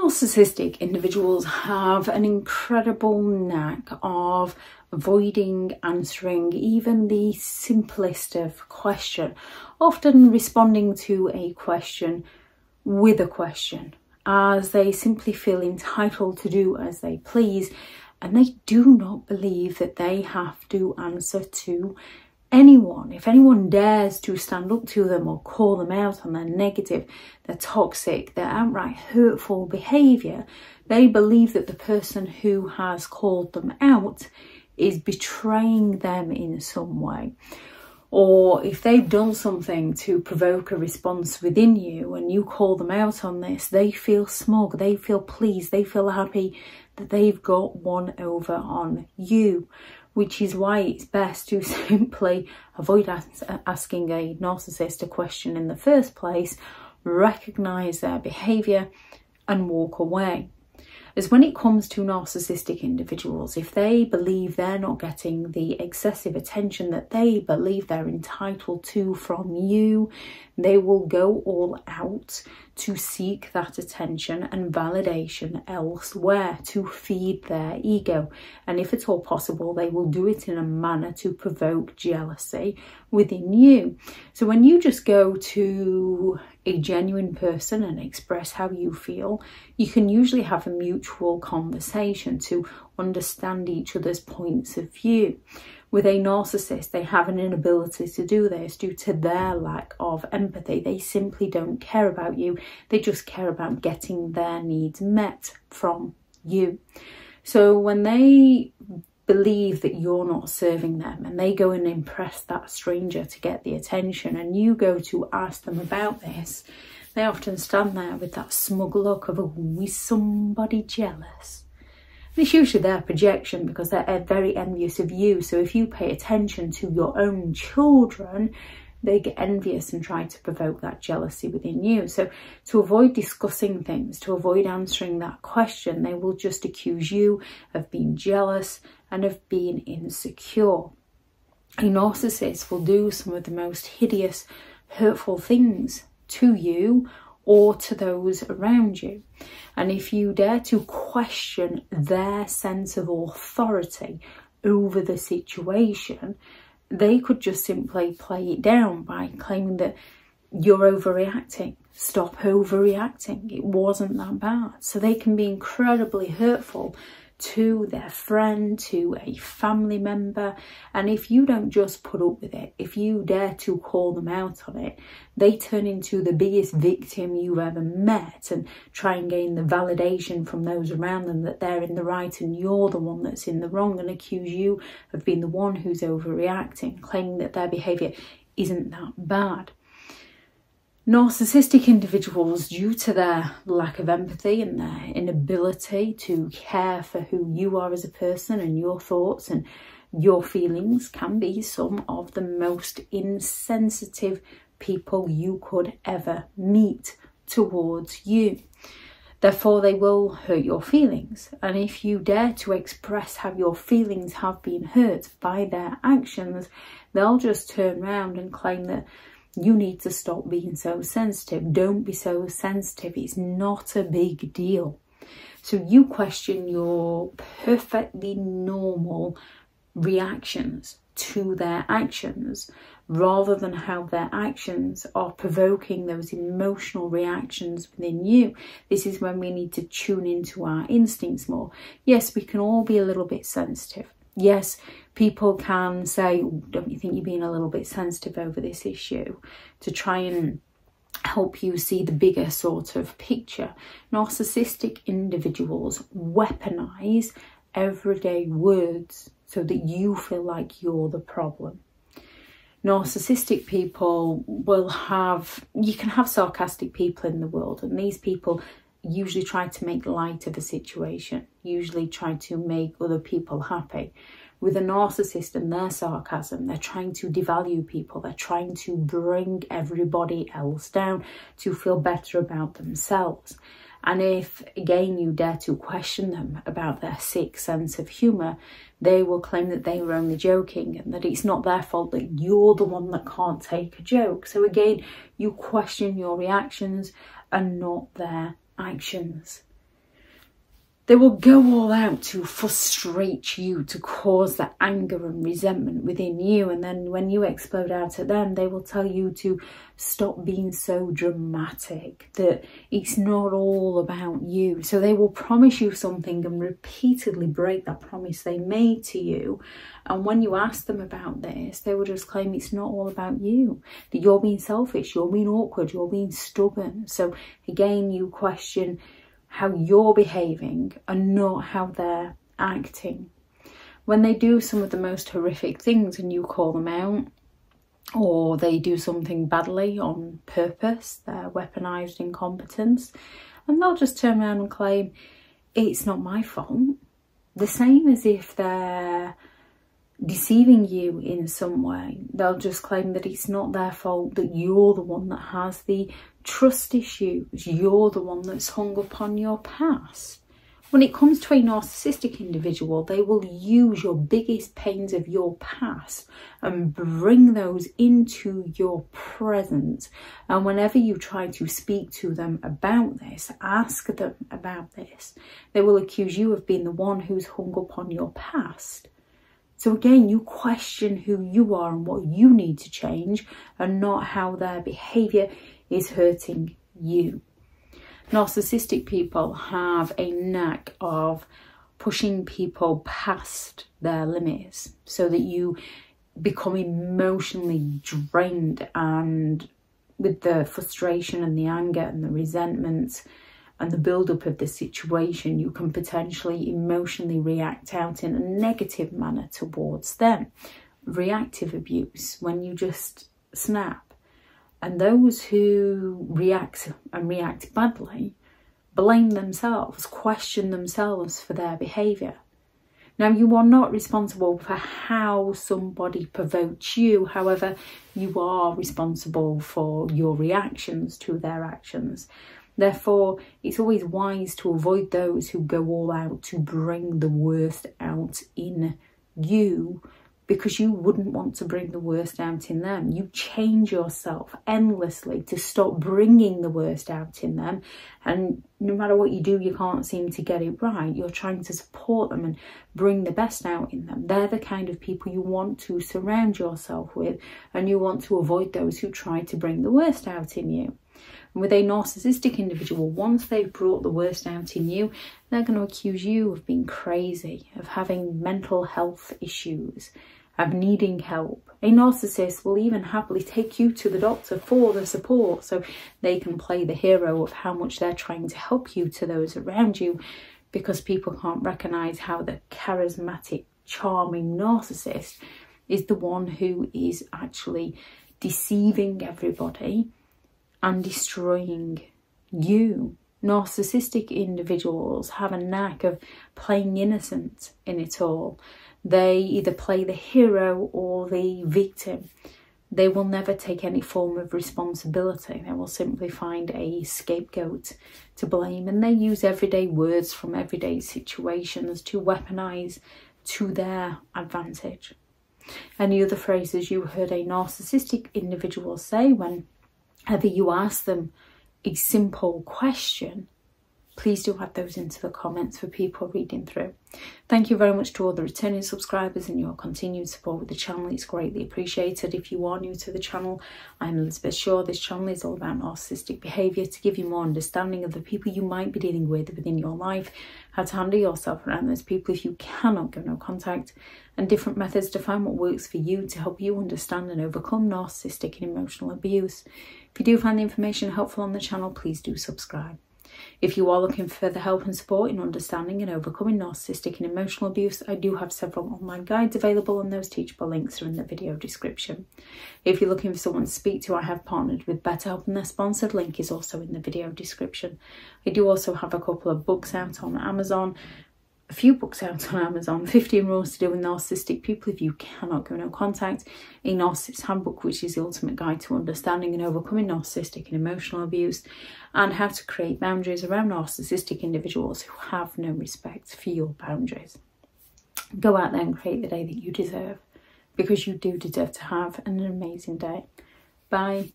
Narcissistic individuals have an incredible knack of avoiding answering even the simplest of question, often responding to a question with a question, as they simply feel entitled to do as they please, and they do not believe that they have to answer to anyone. If anyone dares to stand up to them or call them out on their negative, their toxic, their outright hurtful behaviour, they believe that the person who has called them out is betraying them in some way. Or if they've done something to provoke a response within you and you call them out on this, they feel smug, they feel pleased, they feel happy that they've got one over on you. Which is why it's best to simply avoid asking a narcissist a question in the first place, recognise their behaviour and walk away. As when it comes to narcissistic individuals, if they believe they're not getting the excessive attention that they believe they're entitled to from you, they will go all out to seek that attention and validation elsewhere to feed their ego. And if at all possible, they will do it in a manner to provoke jealousy within you. So when you just go to a genuine person and express how you feel, you can usually have a mutual conversation to understand each other's points of view. With a narcissist, they have an inability to do this due to their lack of empathy. They simply don't care about you. They just care about getting their needs met from you. So when they believe that you're not serving them and they go and impress that stranger to get the attention and you go to ask them about this, they often stand there with that smug look of, oh, is somebody jealous? And it's usually their projection because they're very envious of you. So if you pay attention to your own children, they get envious and try to provoke that jealousy within you. So to avoid discussing things, to avoid answering that question, they will just accuse you of being jealous and of being insecure. A narcissist will do some of the most hideous, hurtful things to you or to those around you. And if you dare to question their sense of authority over the situation, they could just simply play it down by claiming that you're overreacting. Stop overreacting. It wasn't that bad. So they can be incredibly hurtful to their friend, to a family member. And if you don't just put up with it, if you dare to call them out on it, they turn into the biggest victim you've ever met and try and gain the validation from those around them that they're in the right and you're the one that's in the wrong, and accuse you of being the one who's overreacting, claiming that their behaviour isn't that bad. Narcissistic individuals, due to their lack of empathy and their inability to care for who you are as a person and your thoughts and your feelings, can be some of the most insensitive people you could ever meet towards you. Therefore, they will hurt your feelings. And if you dare to express how your feelings have been hurt by their actions, they'll just turn around and claim that you need to stop being so sensitive. Don't be so sensitive. It's not a big deal. So you question your perfectly normal reactions to their actions rather than how their actions are provoking those emotional reactions within you. This is when we need to tune into our instincts more. Yes, we can all be a little bit sensitive. Yes, people can say, don't you think you're being a little bit sensitive over this issue, to try and help you see the bigger sort of picture. Narcissistic individuals weaponize everyday words so that you feel like you're the problem. Narcissistic people will have, you can have sarcastic people in the world, and these people usually try to make light of a situation, usually try to make other people happy. With a narcissist and their sarcasm, they're trying to devalue people, they're trying to bring everybody else down to feel better about themselves. And if, again, you dare to question them about their sick sense of humour, they will claim that they were only joking and that it's not their fault, that you're the one that can't take a joke. So again, you question your reactions and not their actions. They will go all out to frustrate you, to cause that anger and resentment within you. And then when you explode out at them, they will tell you to stop being so dramatic, that it's not all about you. So they will promise you something and repeatedly break that promise they made to you. And when you ask them about this, they will just claim it's not all about you, that you're being selfish, you're being awkward, you're being stubborn. So again, you question how you're behaving and not how they're acting. When they do some of the most horrific things and you call them out, or they do something badly on purpose, their weaponized incompetence, and they'll just turn around and claim it's not my fault. The same as if they're deceiving you in some way. They'll just claim that it's not their fault, that you're the one that has the trust issues, you're the one that's hung up on your past. When it comes to a narcissistic individual, they will use your biggest pains of your past and bring those into your present. And whenever you try to speak to them about this, ask them about this, they will accuse you of being the one who's hung up on your past. So again, you question who you are and what you need to change, and not how their behaviour is hurting you. Narcissistic people have a knack of pushing people past their limits so that you become emotionally drained, and with the frustration and the anger and the resentment and the build-up of the situation, you can potentially emotionally react out in a negative manner towards them. Reactive abuse, when you just snap. And those who react and react badly blame themselves, question themselves for their behaviour. Now, you are not responsible for how somebody provoked you. However, you are responsible for your reactions to their actions. Therefore, it's always wise to avoid those who go all out to bring the worst out in you, because you wouldn't want to bring the worst out in them. You change yourself endlessly to stop bringing the worst out in them. And no matter what you do, you can't seem to get it right. You're trying to support them and bring the best out in them. They're the kind of people you want to surround yourself with, and you want to avoid those who try to bring the worst out in you. And with a narcissistic individual, once they've brought the worst out in you, they're going to accuse you of being crazy, of having mental health issues, of needing help. A narcissist will even happily take you to the doctor for the support, so they can play the hero of how much they're trying to help you to those around you, because people can't recognise how the charismatic, charming narcissist is the one who is actually deceiving everybody and destroying you. Narcissistic individuals have a knack of playing innocent in it all. They either play the hero or the victim. They will never take any form of responsibility. They will simply find a scapegoat to blame, and they use everyday words from everyday situations to weaponize to their advantage. Any other phrases you heard a narcissistic individual say whenever you ask them a simple question, please do add those into the comments for people reading through. Thank you very much to all the returning subscribers and your continued support with the channel. It's greatly appreciated. If you are new to the channel, I'm Elizabeth Shaw. This channel is all about narcissistic behaviour, to give you more understanding of the people you might be dealing with within your life, how to handle yourself around those people if you cannot give no contact, and different methods to find what works for you to help you understand and overcome narcissistic and emotional abuse. If you do find the information helpful on the channel, please do subscribe. If you are looking for further help and support in understanding and overcoming narcissistic and emotional abuse, I do have several online guides available, and those teachable links are in the video description. If you're looking for someone to speak to, I have partnered with BetterHelp, and their sponsored link is also in the video description. I do also have a couple of books out on Amazon, a few books out on Amazon: 15 Rules to Deal with Narcissistic People If You Cannot Go No Contact, a Narcissists Handbook, which is the ultimate guide to understanding and overcoming narcissistic and emotional abuse, and how to create boundaries around narcissistic individuals who have no respect for your boundaries. Go out there and create the day that you deserve, because you do deserve to have an amazing day. Bye.